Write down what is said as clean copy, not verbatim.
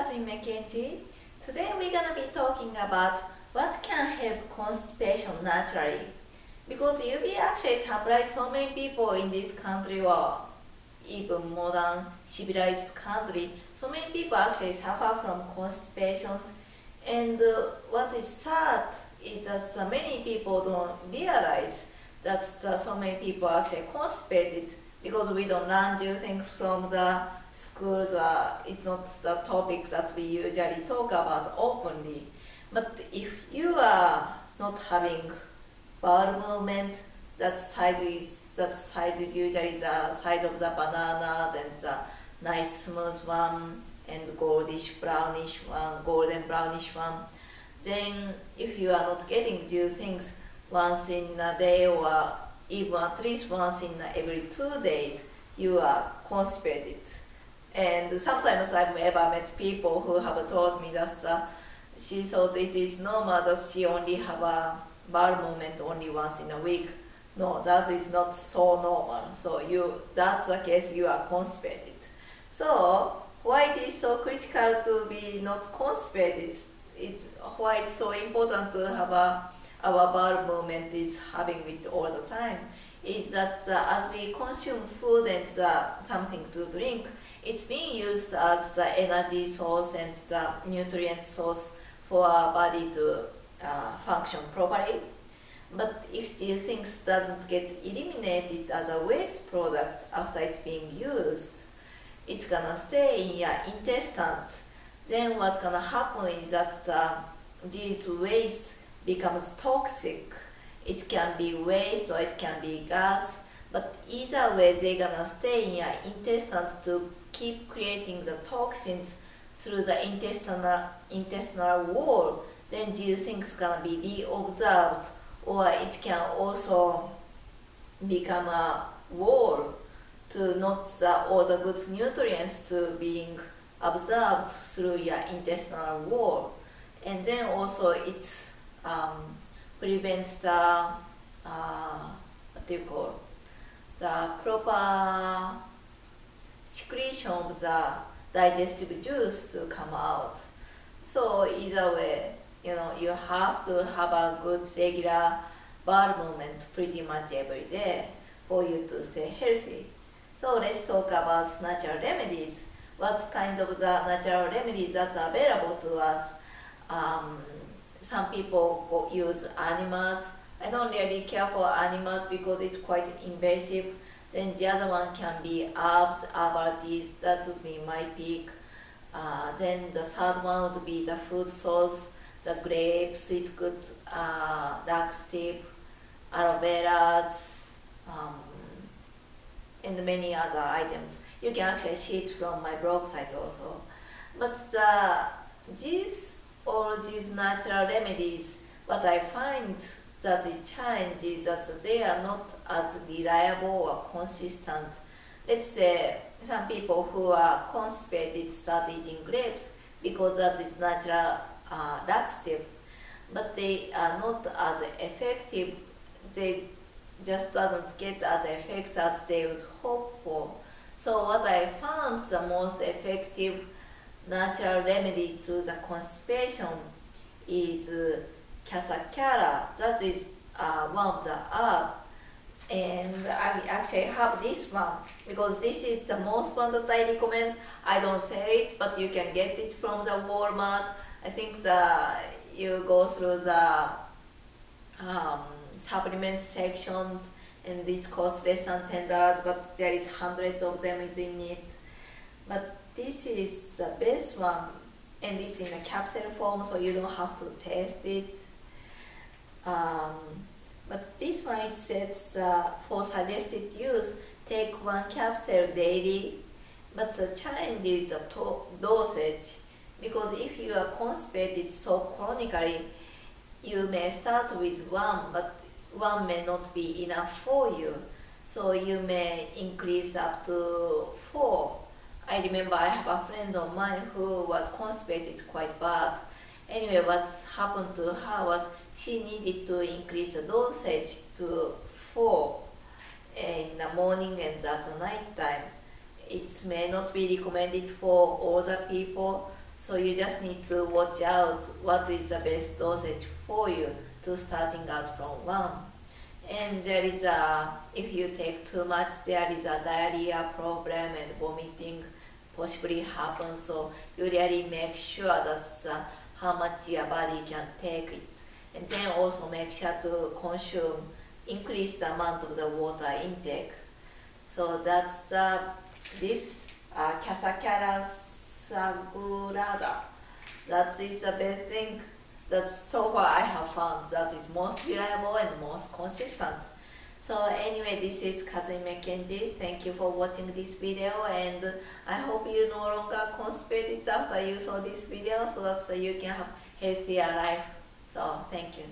Kazumi. Today we're gonna be talking about what can help constipation naturally. Because you'll be actually surprised so many people in this country or even modern civilized country, so many people actually suffer from constipations. And what is sad is that many people don't realize that so many people actually constipated because we don't learn these things from the schools. It's not the topic that we usually talk about openly. But if you are not having bowel movement, that size is usually the size of the banana, then the nice smooth one and golden brownish one. Then if you are not getting these things once in a day or even at least once in every 2 days, you are constipated. And sometimes I've ever met people who have told me that she thought it is normal that she only have a bowel movement only once in a week. No, that is not so normal. So that's the case, you are constipated. So why it is so critical to be not constipated? It's why it's so important to have our bowel movement is having it all the time. Is that as we consume food and something to drink, it's being used as the energy source and the nutrient source for our body to function properly. But if these things doesn't get eliminated as a waste product after it's being used, it's gonna stay in your intestines. Then what's gonna happen is that these waste becomes toxic. It can be waste or it can be gas, but either way they're gonna stay in your intestines to keep creating the toxins through the intestinal wall. Then these things gonna be reabsorbed, or it can also become a wall to not all the good nutrients to being absorbed through your intestinal wall. And then also it prevents the the proper secretion of the digestive juice to come out. So either way, you have to have a good regular bowel movement pretty much every day for you to stay healthy. So let's talk about natural remedies. What kind of the natural remedies that's available to us? Some people use animals. I don't really care for animals because it's quite invasive. Then the other one can be herbs, herbal teas. That would be my pick. Then the third one would be the food source. The grapes, it's good, dark steep, aloe veras, and many other items. You can actually see it from my blog site also. But all these natural remedies, what I find that the challenge is that they are not as reliable or consistent. Let's say some people who are constipated start eating grapes because that is natural laxative, but they are not as effective. They just doesn't get as effect as they would hope for. So what I found the most effective natural remedy to the constipation is cascara. That is one of the herb, and I actually have this one because this is the most one that I recommend. I don't sell it, but you can get it from the Walmart. I think you go through the supplement sections and it costs less than $10, but there is hundreds of them in it. But this is the best one, and it's in a capsule form, so you don't have to taste it. But this one, it says for suggested use, take 1 capsule daily. But the challenge is the dosage, because if you are constipated so chronically, you may start with 1, but 1 may not be enough for you. So you may increase up to 4. I remember I have a friend of mine who was constipated quite bad. Anyway, what happened to her was she needed to increase the dosage to 4 in the morning and at the night time. It may not be recommended for older people, So you just need to watch out what is the best dosage for you to starting out from 1. And there is a, if you take too much, there is a diarrhea problem and vomiting possibly happen. So you really make sure that's how much your body can take it. And then also make sure to consume, increase the amount of the water intake. So that's this Casacara sagrada. That is the best thing that so far I have found that is most reliable and most consistent. So anyway, this is Kazumi Mackenzie. Thank you for watching this video, and I hope you no longer constipated after you saw this video so that you can have healthier life. So thank you.